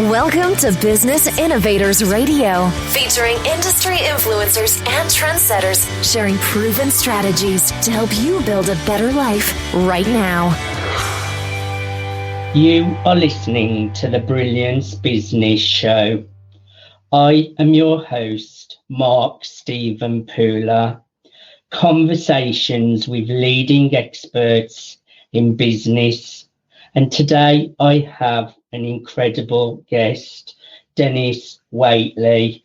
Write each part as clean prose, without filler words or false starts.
Welcome to Business Innovators Radio, featuring industry influencers and trendsetters sharing proven strategies to help you build a better life right now. You are listening to the Brilliance Business Show. I am your host, Mark Stephen Pooler. Conversations with leading experts in business. And today I have an incredible guest, Denis Waitley.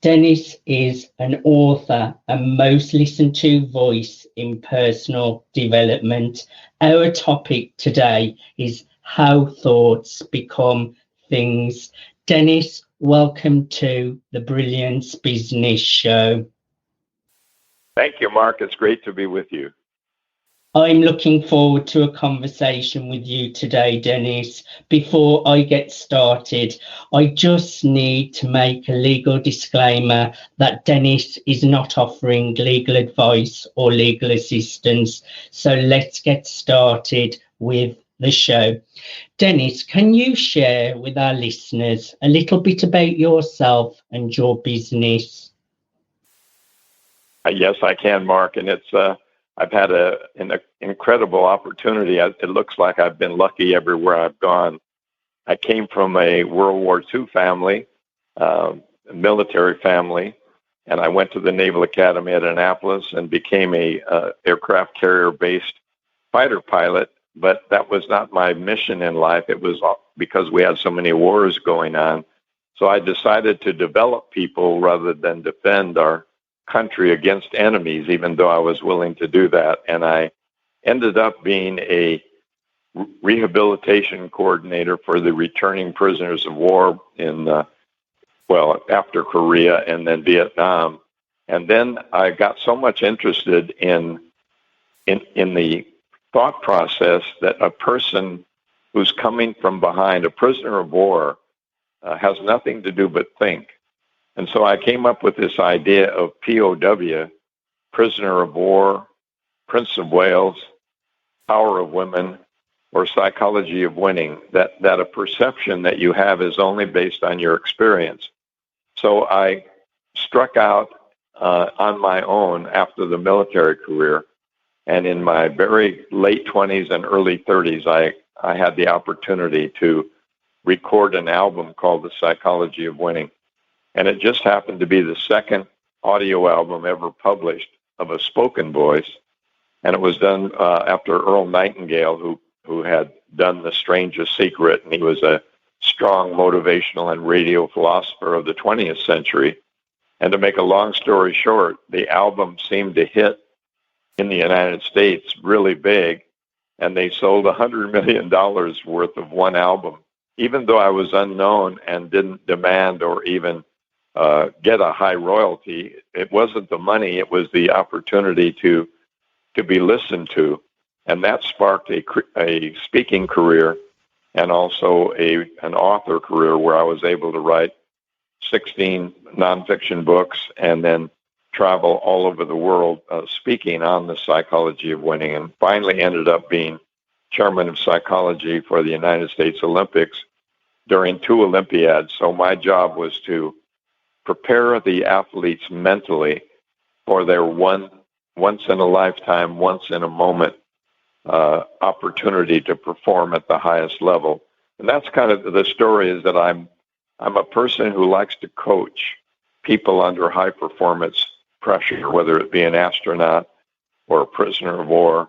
Denis is an author and most listened to voice in personal development. Our topic today is how thoughts become things. Denis, welcome to the Brilliance Business Show. Thank you, Mark. It's great to be with you. I'm looking forward to a conversation with you today, Denis. Before I get started, I just need to make a legal disclaimer that Denis is not offering legal advice or legal assistance. So let's get started with the show. Denis, can you share with our listeners a little bit about yourself and your business? Yes, I can, Mark. And I've had an incredible opportunity. It looks like I've been lucky everywhere I've gone. I came from a World War II family, a military family, and I went to the Naval Academy at Annapolis and became a aircraft carrier-based fighter pilot. But that was not my mission in life. It was because we had so many wars going on. So I decided to develop people rather than defend our country against enemies, even though I was willing to do that. And I ended up being a rehabilitation coordinator for the returning prisoners of war after Korea and then Vietnam. And then I got so much interested in the thought process that a person who's coming from behind, a prisoner of war, has nothing to do but think. And so I came up with this idea of POW, prisoner of war, Prince of Wales, power of women, or psychology of winning, that a perception that you have is only based on your experience. So I struck out on my own after the military career. And in my very late 20s and early 30s, I had the opportunity to record an album called The Psychology of Winning. And it just happened to be the second audio album ever published of a spoken voice. And it was done after Earl Nightingale, who had done The Strangest Secret. And he was a strong motivational and radio philosopher of the 20th century. And to make a long story short, the album seemed to hit in the United States really big. And they sold $100 million worth of one album. Even though I was unknown and didn't demand or even get a high royalty, it wasn't the money, it was the opportunity to be listened to. And that sparked a speaking career and also an author career where I was able to write 16 nonfiction books and then travel all over the world speaking on the psychology of winning, and finally ended up being chairman of psychology for the United States Olympics during 2 Olympiads. So my job was to prepare the athletes mentally for their once in a lifetime, once in a moment opportunity to perform at the highest level. And that's kind of the story, is that I'm a person who likes to coach people under high performance pressure, whether it be an astronaut or a prisoner of war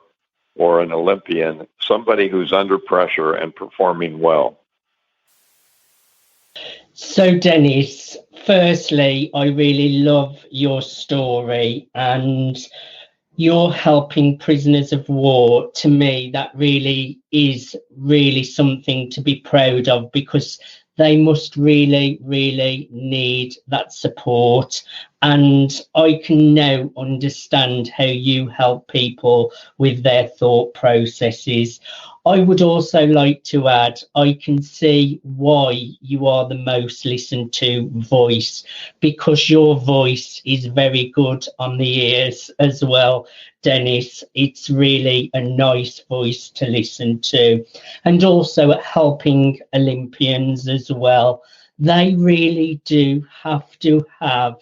or an Olympian, somebody who's under pressure and performing well. So, Denis, firstly, I really love your story, and you're helping prisoners of war. To me, that really is something to be proud of, because they must really need that support. And I can now understand how you help people with their thought processes. I would also like to add, I can see why you are the most listened to voice, because your voice is very good on the ears as well, Dennis. It's really a nice voice to listen to. And also at helping Olympians as well. They really do have to have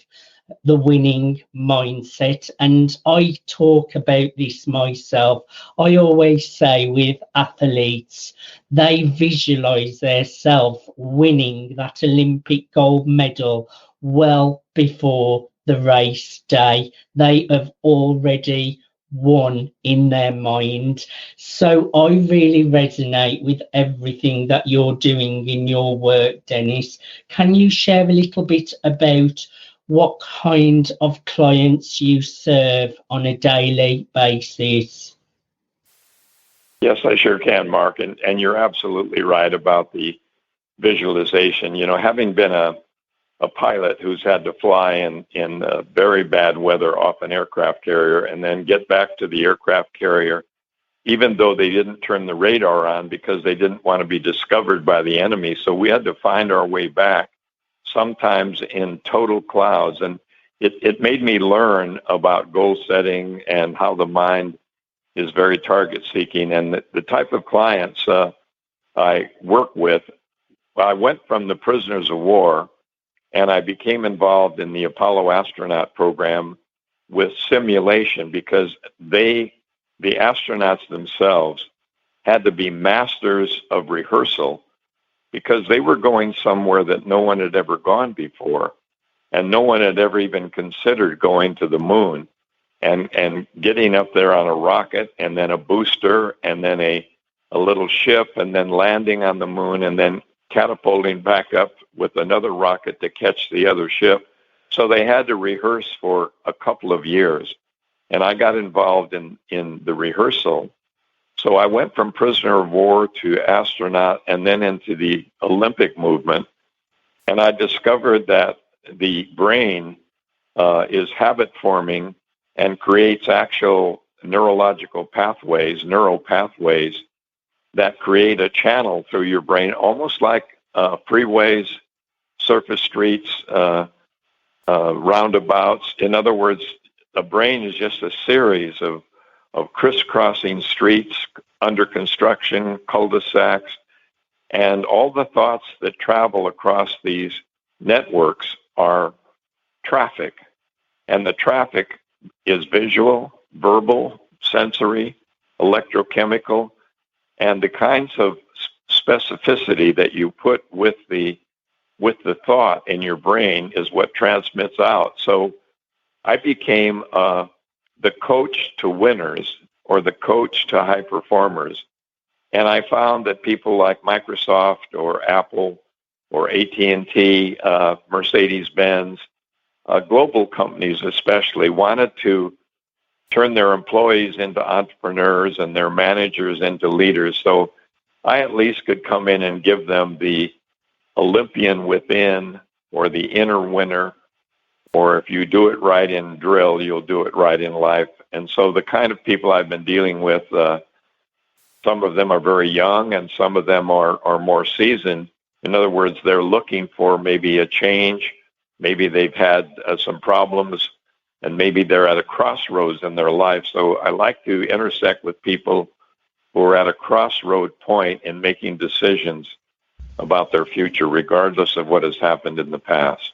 the winning mindset. And I talk about this myself. I always say with athletes, they visualize themselves winning that Olympic gold medal well before the race day. They have already won in their mind. So I really resonate with everything that you're doing in your work, Dennis. Can you share a little bit about what kind of clients you serve on a daily basis? Yes, I sure can, Mark. And you're absolutely right about the visualization. You know, having been a pilot who's had to fly in very bad weather off an aircraft carrier and then get back to the aircraft carrier, even though they didn't turn the radar on because they didn't want to be discovered by the enemy. So we had to find our way back, sometimes in total clouds. And it made me learn about goal setting and how the mind is very target seeking. And the type of clients I work with, I went from the prisoners of war and I became involved in the Apollo astronaut program with simulation because the astronauts themselves had to be masters of rehearsal because they were going somewhere that no one had ever gone before, and no one had ever even considered going to the moon and getting up there on a rocket and then a booster and then a little ship and then landing on the moon and then catapulting back up with another rocket to catch the other ship. So they had to rehearse for a couple of years. And I got involved in the rehearsal. So I went from prisoner of war to astronaut and then into the Olympic movement. And I discovered that the brain is habit forming and creates actual neurological pathways, neural pathways that create a channel through your brain, almost like freeways, surface streets, roundabouts. In other words, the brain is just a series of crisscrossing streets under construction, cul-de-sacs, and all the thoughts that travel across these networks are traffic. And the traffic is visual, verbal, sensory, electrochemical, and the kinds of specificity that you put with the thought in your brain is what transmits out. So I became the coach to winners or the coach to high performers. And I found that people like Microsoft or Apple or AT&T, Mercedes-Benz, global companies especially, wanted to turn their employees into entrepreneurs and their managers into leaders. So I at least could come in and give them the Olympian within or the inner winner, or if you do it right in drill, you'll do it right in life. And so the kind of people I've been dealing with, some of them are very young and some of them are more seasoned. In other words, they're looking for maybe a change. Maybe they've had some problems and maybe they're at a crossroads in their life. So I like to intersect with people who are at a crossroad point in making decisions about their future, regardless of what has happened in the past.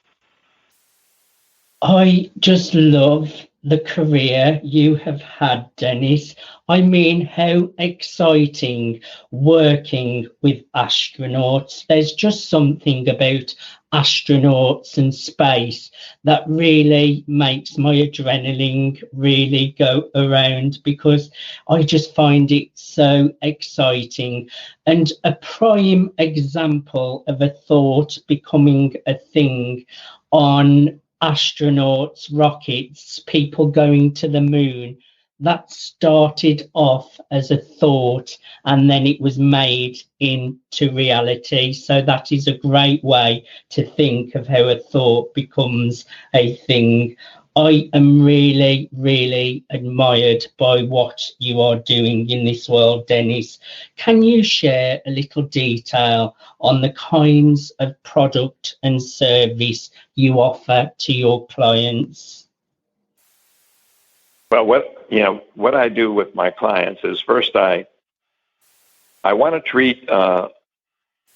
I just love the career you have had, Dennis. I mean, how exciting working with astronauts. There's just something about astronauts and space that really makes my adrenaline really go around because I just find it so exciting. And a prime example of a thought becoming a thing on astronauts, rockets, people going to the moon. that started off as a thought and then it was made into reality. So that is a great way to think of how a thought becomes a thing. I am really, really admired by what you are doing in this world, Denis. Can you share a little detail on the kinds of product and service you offer to your clients? Well, what I do with my clients is first I want to treat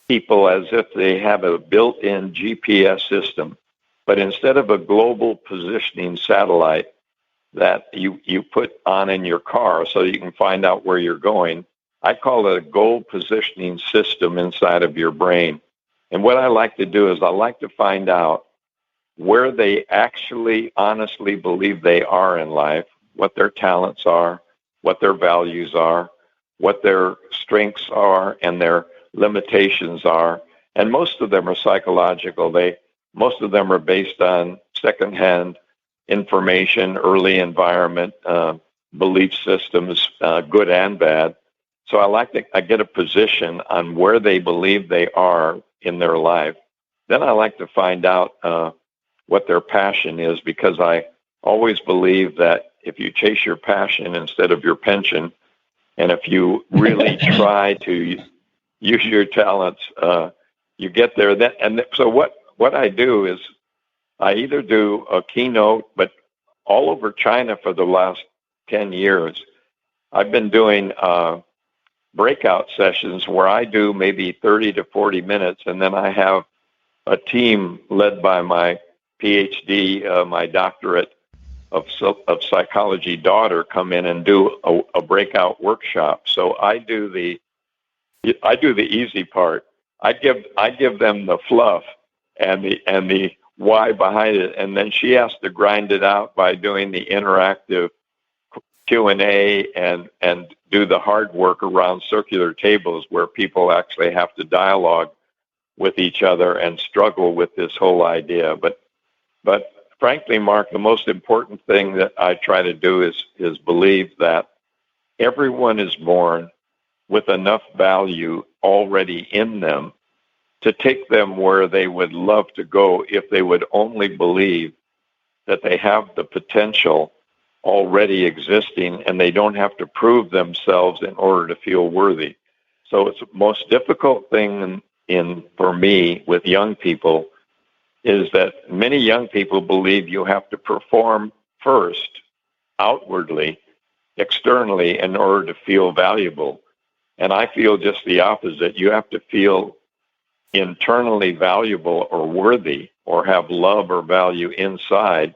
people as if they have a built-in GPS system, but instead of a global positioning satellite that you put on in your car so you can find out where you're going, I call it a goal positioning system inside of your brain. And what I like to do is I like to find out where they actually honestly believe they are in life, what their talents are, what their values are, what their strengths are, and their limitations are. And most of them are psychological. Most of them are based on secondhand information, early environment, belief systems, good and bad. So I get a position on where they believe they are in their life. Then I like to find out what their passion is, because I always believe that if you chase your passion instead of your pension, and if you really try to use your talents, you get there. So what I do is I either do a keynote, but all over China for the last 10 years, I've been doing breakout sessions where I do maybe 30 to 40 minutes, and then I have a team led by my PhD, my doctorate of psychology daughter come in and do a breakout workshop. So I do the easy part. I give them the fluff and the why behind it, and then she has to grind it out by doing the interactive Q&A and do the hard work around circular tables where people actually have to dialogue with each other and struggle with this whole idea. But frankly, Mark, the most important thing that I try to do is believe that everyone is born with enough value already in them to take them where they would love to go if they would only believe that they have the potential already existing and they don't have to prove themselves in order to feel worthy. So it's the most difficult thing for me with young people is that many young people believe you have to perform first, outwardly, externally, in order to feel valuable. And I feel just the opposite. You have to feel internally valuable or worthy or have love or value inside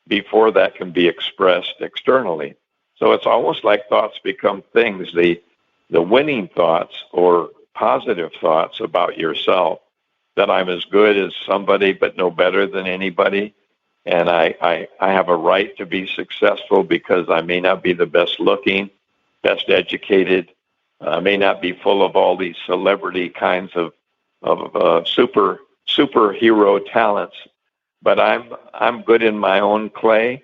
before that can be expressed externally. So it's almost like thoughts become things. The winning thoughts or positive thoughts about yourself, that I'm as good as somebody but no better than anybody, and I have a right to be successful because I may not be the best looking, best educated, I may not be full of all these celebrity kinds of superhero talents, but I'm good in my own clay,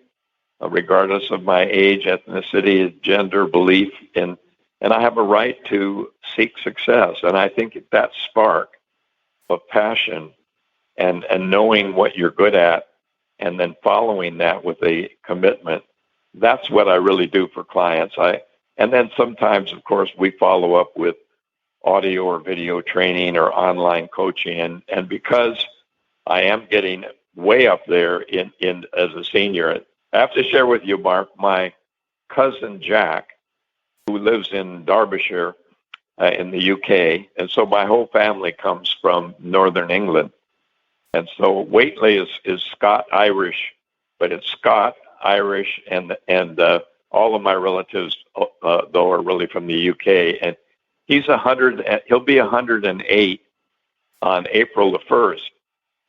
regardless of my age, ethnicity, gender, belief, and I have a right to seek success. And I think that spark of passion and knowing what you're good at and then following that with a commitment, that's what I really do for clients. And then sometimes, of course, we follow up with audio or video training or online coaching. And because I am getting way up there in as a senior, I have to share with you, Mark, my cousin Jack, who lives in Derbyshire in the UK. And so my whole family comes from Northern England. And so Waitley is Scot-Irish, but it's Scot, Irish, and all of my relatives, though, are really from the UK. And he's 100. He'll be 108 on April the 1st,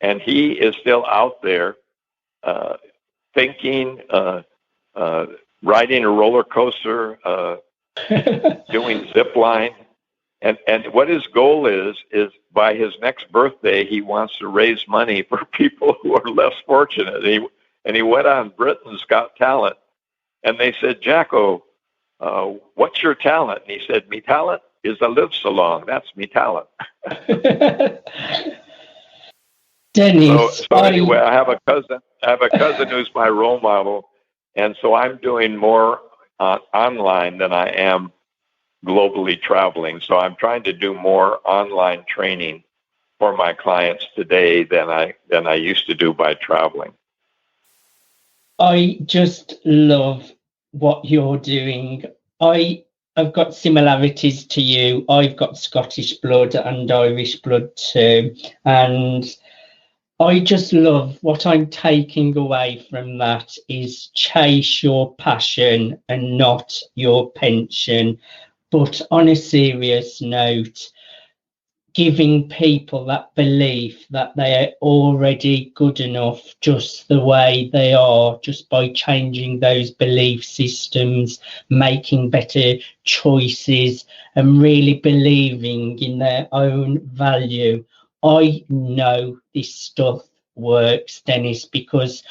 and he is still out there thinking, riding a roller coaster, doing zip line. And what his goal is by his next birthday, he wants to raise money for people who are less fortunate. And he went on Britain's Got Talent And they said, Jacko, what's your talent? And he said, me talent is to live so long. That's me talent. Dennis, so anyway, I have a cousin who's my role model, and so I'm doing more online than I am globally traveling. So I'm trying to do more online training for my clients today than I used to do by traveling. I just love what you're doing. I've got similarities to you. I've got Scottish blood and Irish blood too. And I just love what I'm taking away from that is chase your passion and not your pension. But on a serious note, giving people that belief that they are already good enough just the way they are, just by changing those belief systems, making better choices, and really believing in their own value. I know this stuff works, Dennis, because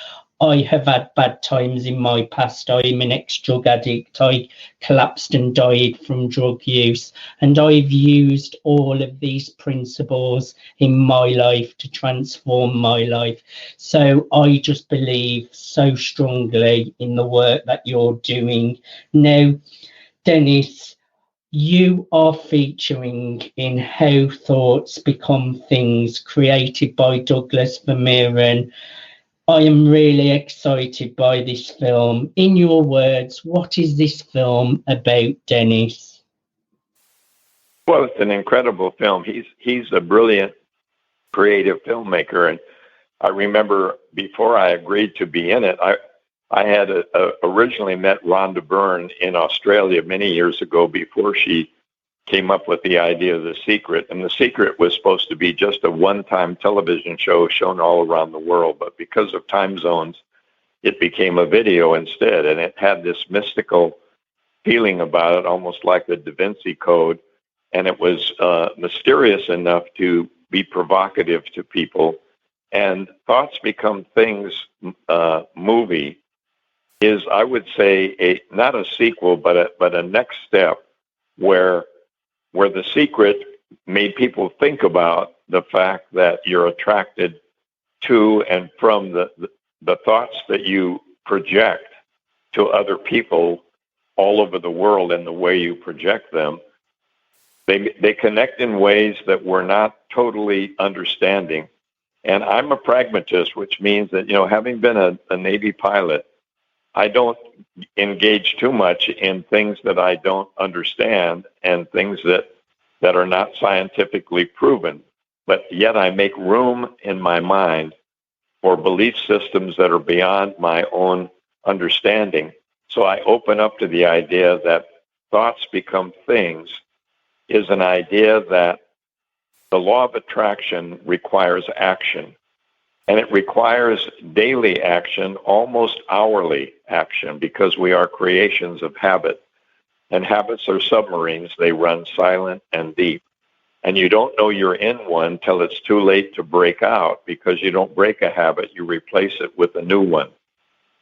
I have had bad times in my past. I'm an ex-drug addict. I collapsed and died from drug use. And I've used all of these principles in my life to transform my life. So I just believe so strongly in the work that you're doing. Now, Dennis, you are featuring in How Thoughts Become Things, created by Douglas Vermeeren. I am really excited by this film. In your words, what is this film about, Dennis? Well, it's an incredible film. He's a brilliant, creative filmmaker, and I remember before I agreed to be in it, I had originally met Rhonda Byrne in Australia many years ago before she came up with the idea of The Secret. And The Secret was supposed to be just a one-time television show shown all around the world. But because of time zones, it became a video instead. And it had this mystical feeling about it, almost like the Da Vinci Code. And it was mysterious enough to be provocative to people. And Thoughts Become Things movie is, I would say, not a sequel, but a next step where The Secret made people think about the fact that you're attracted to and from the thoughts that you project to other people all over the world and the way you project them. They connect in ways that we're not totally understanding. And I'm a pragmatist, which means that, having been a Navy pilot, I don't engage too much in things that I don't understand and things that are not scientifically proven. But yet I make room in my mind for belief systems that are beyond my own understanding. So I open up to the idea that thoughts become things is an idea that the law of attraction requires action. And it requires daily action, almost hourly action, because we are creations of habit. And habits are submarines. They run silent and deep. And you don't know you're in one till it's too late to break out, because you don't break a habit, you replace it with a new one.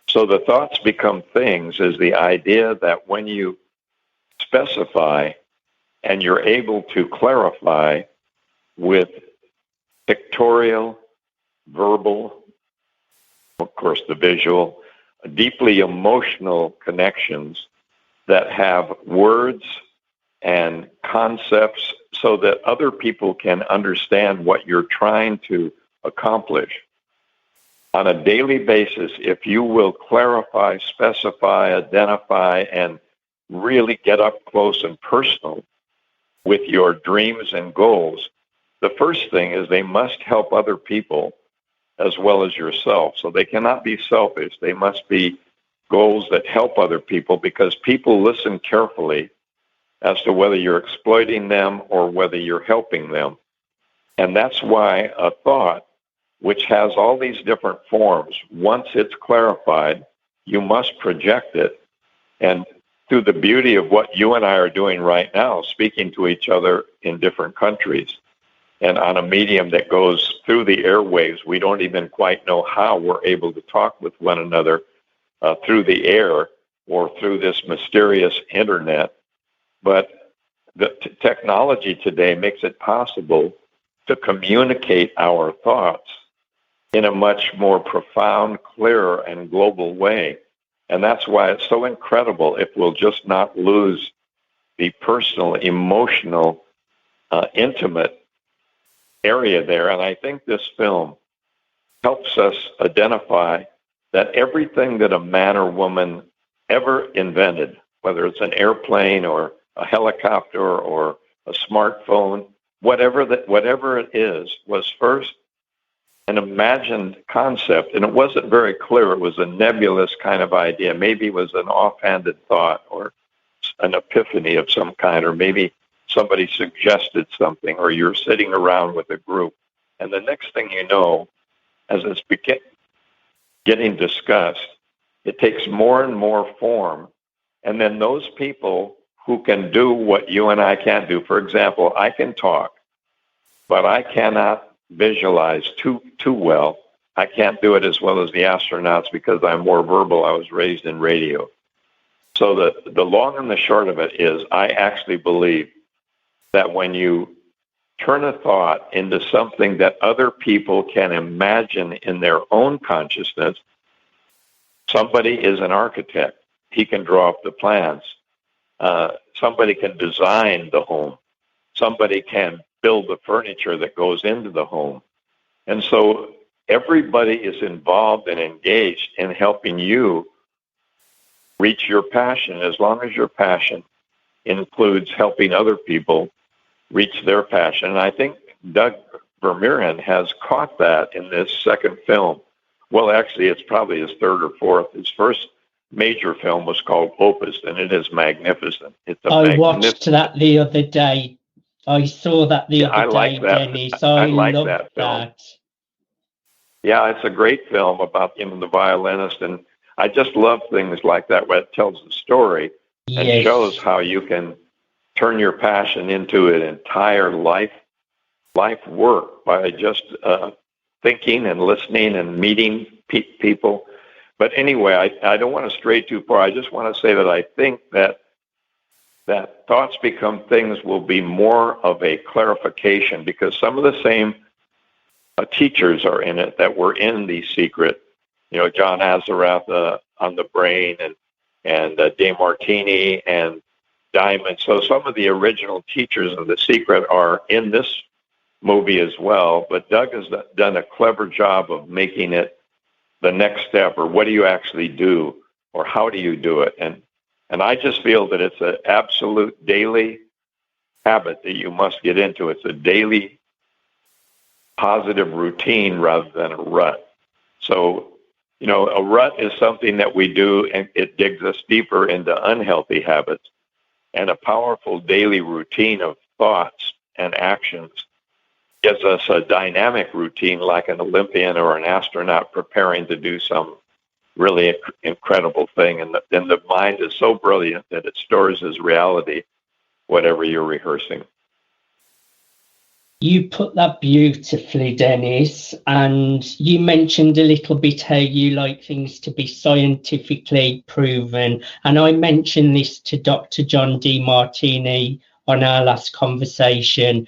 So the thoughts become things is the idea that when you specify and you're able to clarify with pictorial, verbal, of course the visual, deeply emotional connections that have words and concepts so that other people can understand what you're trying to accomplish. On a daily basis, if you will clarify, specify, identify, and really get up close and personal with your dreams and goals, the first thing is they must help other people as well as yourself. So they cannot be selfish. They must be goals that help other people, because people listen carefully as to whether you're exploiting them or whether you're helping them. And that's why a thought, which has all these different forms, once it's clarified, you must project it. And through the beauty of what you and I are doing right now, speaking to each other in different countries, and on a medium that goes through the airwaves, we don't even quite know how we're able to talk with one another through the air. or through this mysterious internet. But the technology today makes it possible to communicate our thoughts in a much more profound, clearer, and global way. And that's why it's so incredible if we'll just not lose the personal, emotional, intimate area there. And I think this film helps us identify that everything that a man or woman ever invented, whether it's an airplane or a helicopter or a smartphone, whatever it is, was first an imagined concept, and it wasn't very clear. It was a nebulous kind of idea. Maybe it was an offhanded thought or an epiphany of some kind, or maybe somebody suggested something, or you're sitting around with a group, and the next thing you know, as it's getting discussed, it takes more and more form, and then those people who can do what you and I can't do. For example, I can talk, but I cannot visualize too well. I can't do it as well as the astronauts because I'm more verbal. I was raised in radio. So the long and the short of it is, I actually believe that when you turn a thought into something that other people can imagine in their own consciousness, somebody is an architect. He can draw up the plans. Somebody can design the home. Somebody can build the furniture that goes into the home. And so everybody is involved and engaged in helping you reach your passion, as long as your passion includes helping other people reach their passion. And I think Doug Vermeeren has caught that in this second film. Well, actually, it's probably his third or fourth. His first major film was called Opus, and it is magnificent. I watched that the other day. I saw that the other day, Dennis. I like love that film. that. Yeah, it's a great film about the violinist, and I just love things like that where it tells the story and shows how you can turn your passion into an entire life work by just thinking and listening and meeting people. But anyway, I don't want to stray too far. I just want to say that I think that thoughts become things will be more of a clarification, because some of the same teachers are in it that were in The Secret. John Azarath on the brain, and DeMartini and Diamond. So some of the original teachers of The Secret are in this movie as well. But Doug has done a clever job of making it the next step, or what do you actually do, or how do you do it? And I just feel that it's an absolute daily habit that you must get into. It's a daily positive routine rather than a rut. So, a rut is something that we do, and it digs us deeper into unhealthy habits. And a powerful daily routine of thoughts and actions gives us a dynamic routine, like an Olympian or an astronaut preparing to do some really incredible thing. And the mind is so brilliant that it stores as reality whatever you're rehearsing. You put that beautifully, Dennis, and you mentioned a little bit how you like things to be scientifically proven. And I mentioned this to Dr. John DeMartini on our last conversation.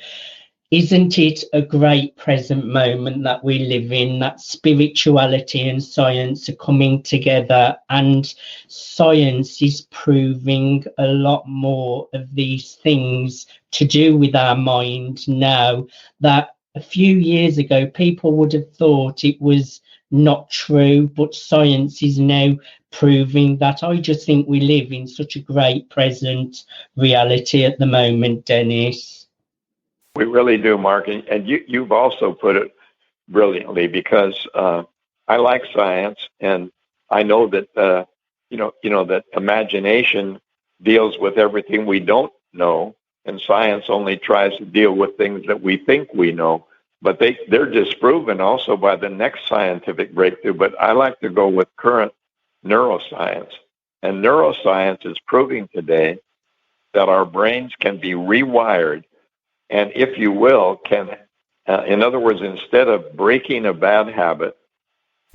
Isn't it a great present moment that we live in, that spirituality and science are coming together, and science is proving a lot more of these things to do with our mind now that a few years ago people would have thought it was not true, but science is now proving that. I just think we live in such a great present reality at the moment, Dennis. We really do, Mark, and you've also put it brilliantly, because I like science, and I know that that imagination deals with everything we don't know, and science only tries to deal with things that we think we know. But they're disproven also by the next scientific breakthrough. But I like to go with current neuroscience, and neuroscience is proving today that our brains can be rewired. And if you will, can, in other words, instead of breaking a bad habit,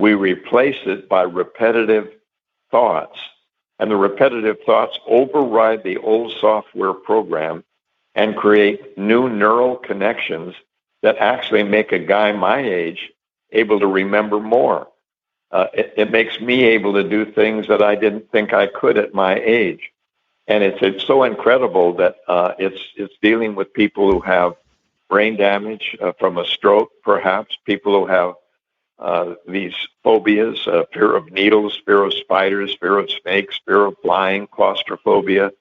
we replace it by repetitive thoughts. And the repetitive thoughts override the old software program and create new neural connections that actually make a guy my age able to remember more. It makes me able to do things that I didn't think I could at my age. And it's so incredible that it's dealing with people who have brain damage from a stroke, perhaps, people who have these phobias, fear of needles, fear of spiders, fear of snakes, fear of flying, claustrophobia,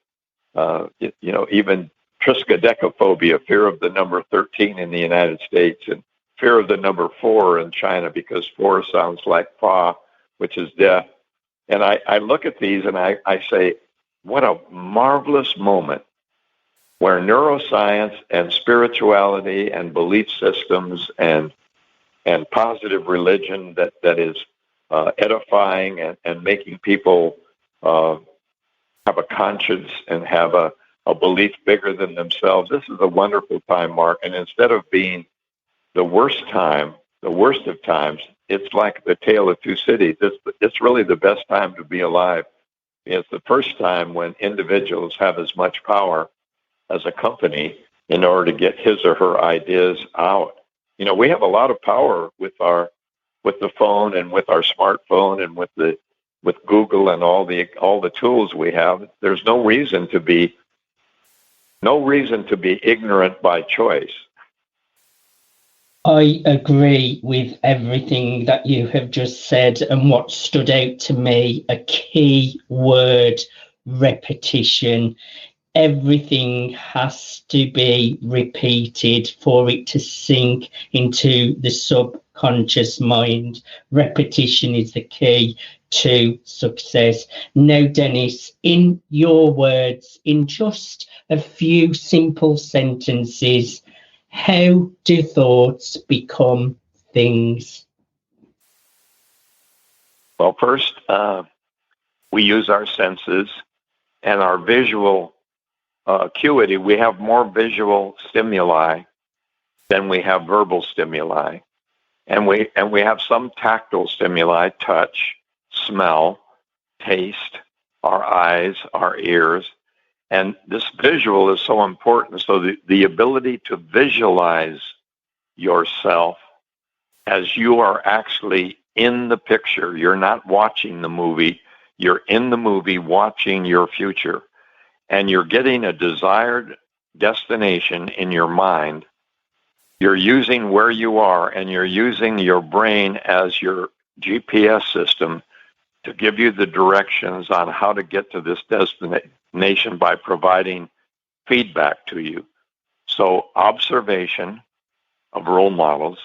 even triskaidekaphobia, fear of the number 13 in the United States, and fear of the number 4 in China because 4 sounds like fa, which is death. And I look at these and I say, what a marvelous moment where neuroscience and spirituality and belief systems and positive religion that is edifying and making people have a conscience and have a belief bigger than themselves. This is a wonderful time, Mark. And instead of being the worst of times, it's like the tale of two cities. It's really the best time to be alive. It's the first time when individuals have as much power as a company in order to get his or her ideas out. We have a lot of power with the phone and with our smartphone and with Google and all the tools we have. There's no reason to be ignorant by choice. I agree with everything that you have just said, and what stood out to me, a key word, repetition. Everything has to be repeated for it to sink into the subconscious mind. Repetition is the key to success. Now, Denis, in your words, in just a few simple sentences, how do thoughts become things? Well, first, we use our senses and our visual acuity. We have more visual stimuli than we have verbal stimuli. And we have some tactile stimuli, touch, smell, taste, our eyes, our ears. And this visual is so important. So the ability to visualize yourself as you are actually in the picture. You're not watching the movie. You're in the movie watching your future. And you're getting a desired destination in your mind. You're using where you are, and you're using your brain as your GPS system to give you the directions on how to get to this destination by providing feedback to you. So observation of role models,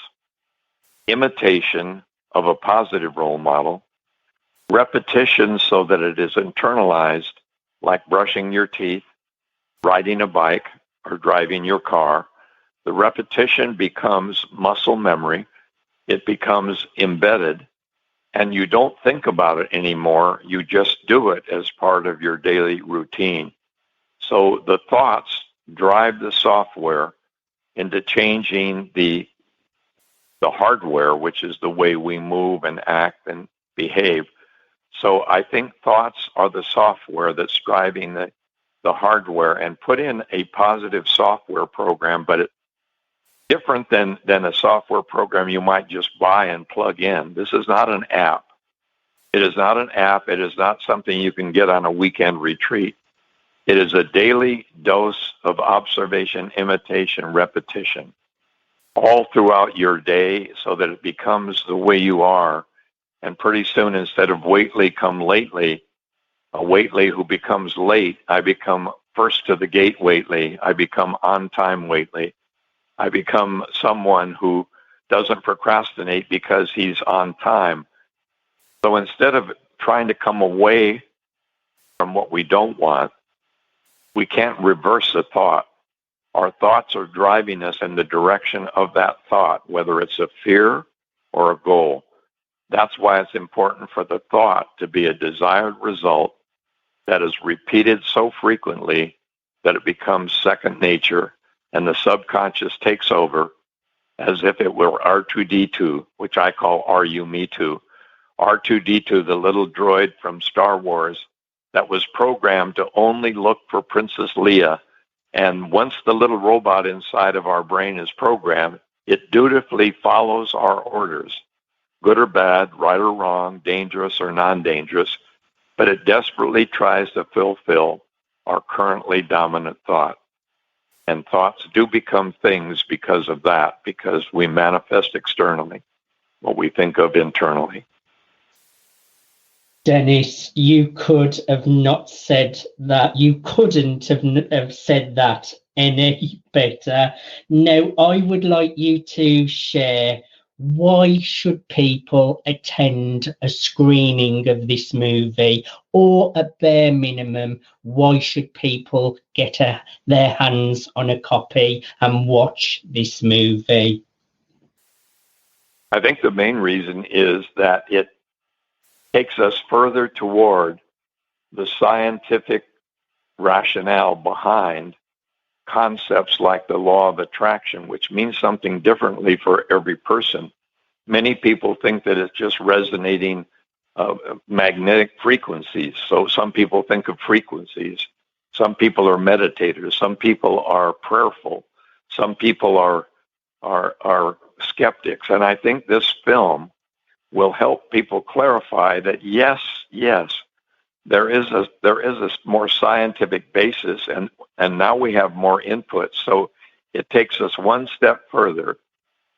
imitation of a positive role model, repetition so that it is internalized, like brushing your teeth, riding a bike, or driving your car. The repetition becomes muscle memory. It becomes embedded, and you don't think about it anymore. You just do it as part of your daily routine. So the thoughts drive the software into changing the hardware, which is the way we move and act and behave. So I think thoughts are the software that's driving the hardware, and put in a positive software program, but it's different than a software program you might just buy and plug in. This is not an app. It is not an app. It is not something you can get on a weekend retreat. It is a daily dose of observation, imitation, repetition, all throughout your day so that it becomes the way you are. And pretty soon, instead of Waitley come lately, a Waitley who becomes late, I become first to the gate Waitley. I become on time Waitley. I become someone who doesn't procrastinate because he's on time. So instead of trying to come away from what we don't want, we can't reverse a thought. Our thoughts are driving us in the direction of that thought, whether it's a fear or a goal. That's why it's important for the thought to be a desired result that is repeated so frequently that it becomes second nature, and the subconscious takes over as if it were R2-D2, which I call Are You Me Too. R2-D2, the little droid from Star Wars, that was programmed to only look for Princess Leia. And once the little robot inside of our brain is programmed, it dutifully follows our orders, good or bad, right or wrong, dangerous or non-dangerous, but it desperately tries to fulfill our currently dominant thought. And thoughts do become things because of that, because we manifest externally what we think of internally. Denis, you could have not said that. You couldn't have said that any better. Now, I would like you to share, why should people attend a screening of this movie? Or at bare minimum, why should people get their hands on a copy and watch this movie? I think the main reason is that it takes us further toward the scientific rationale behind concepts like the law of attraction, which means something differently for every person. Many people think that it's just resonating magnetic frequencies. So some people think of frequencies. Some people are meditators. Some people are prayerful. Some people are skeptics. And I think this film will help people clarify that yes, there is a more scientific basis, and now we have more input. So it takes us one step further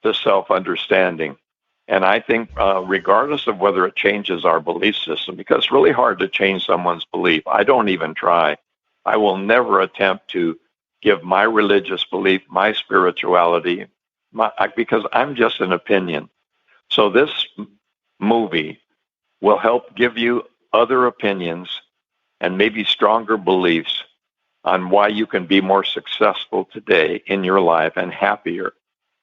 to self-understanding. And I think regardless of whether it changes our belief system, because it's really hard to change someone's belief. I don't even try. I will never attempt to give my religious belief, my spirituality, because I'm just an opinion. So this movie will help give you other opinions and maybe stronger beliefs on why you can be more successful today in your life and happier,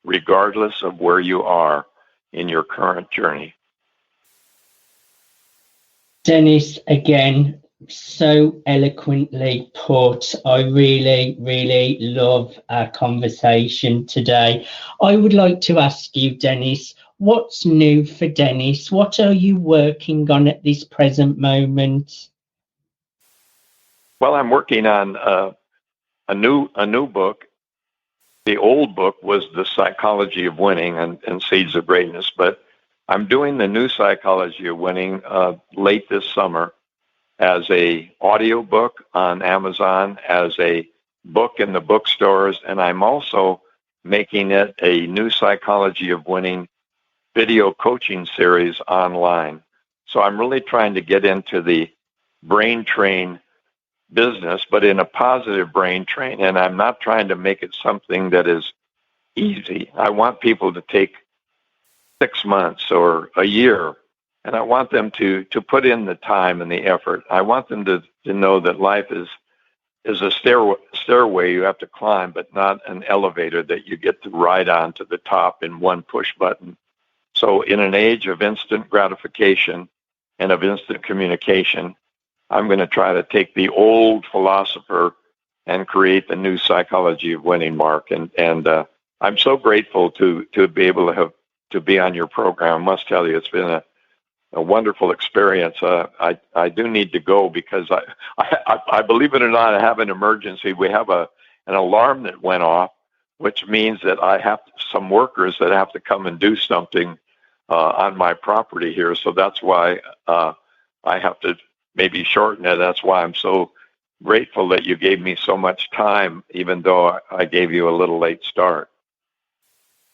regardless of where you are in your current journey. Denis, again, so eloquently put. I really, really love our conversation today. I would like to ask you, Denis, what's new for Denis? What are you working on at this present moment? Well, I'm working on a new book. The old book was The Psychology of Winning and Seeds of Greatness, but I'm doing the new Psychology of Winning late this summer as a audio book on Amazon, as a book in the bookstores, and I'm also making it a new Psychology of Winning video coaching series online. So I'm really trying to get into the brain train business, but in a positive brain train. And I'm not trying to make it something that is easy. I want people to take 6 months or a year, and I want them to put in the time and the effort. I want them to know that life is a stairway you have to climb, but not an elevator that you get to ride on to the top in one push button. So in an age of instant gratification and of instant communication, I'm going to try to take the old philosopher and create the new Psychology of Winning, Mark. And I'm so grateful to be able to be on your program. I must tell you, it's been a wonderful experience. I do need to go because I believe it or not, I have an emergency. We have an alarm that went off, which means that I have some workers that have to come and do something on my property here. So that's why I have to maybe shorten it. That's why I'm so grateful that you gave me so much time, even though I gave you a little late start.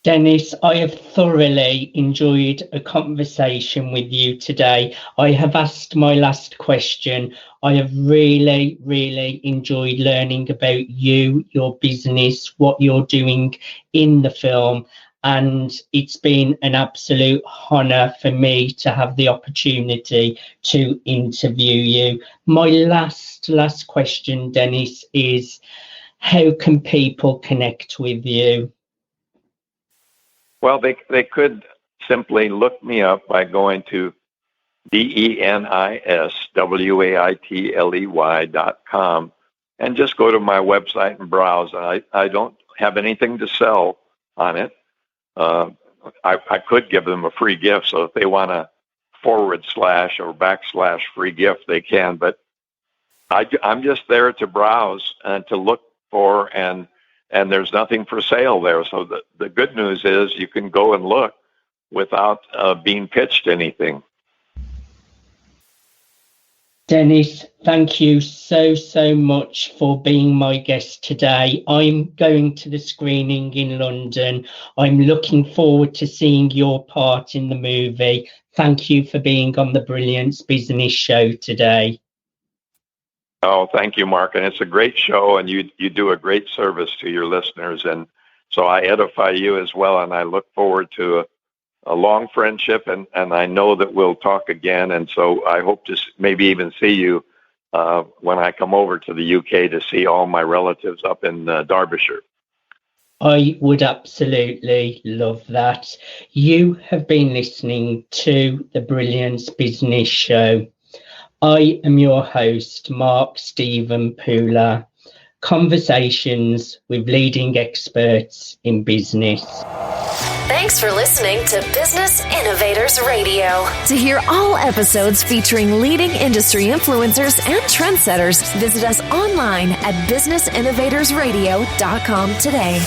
Denis, I have thoroughly enjoyed a conversation with you today. I have asked my last question. I have really, really enjoyed learning about you, your business, what you're doing in the film. And it's been an absolute honor for me to have the opportunity to interview you. My last question, Denis, is how can people connect with you? Well, they could simply look me up by going to DenisWaitley.com and just go to my website and browse. I don't have anything to sell on it. I could give them a free gift, so if they want a / or / free gift, they can. But I'm just there to browse and to look for, and there's nothing for sale there. So the good news is you can go and look without being pitched anything. Denis, thank you so much for being my guest today. I'm going to the screening in London. I'm looking forward to seeing your part in the movie. Thank you for being on the Brilliance Business Show today. Oh, thank you, Mark. And it's a great show, and you do a great service to your listeners. And so I edify you as well, and I look forward to a long friendship, and I know that we'll talk again. And so I hope to maybe even see you when I come over to the UK to see all my relatives up in Derbyshire. I would absolutely love that. You have been listening to the Brilliance Business Show. I am your host, Mark Stephen Pooler. Conversations with leading experts in business. Thanks for listening to Business Innovators Radio. To hear all episodes featuring leading industry influencers and trendsetters, visit us online at businessinnovatorsradio.com today.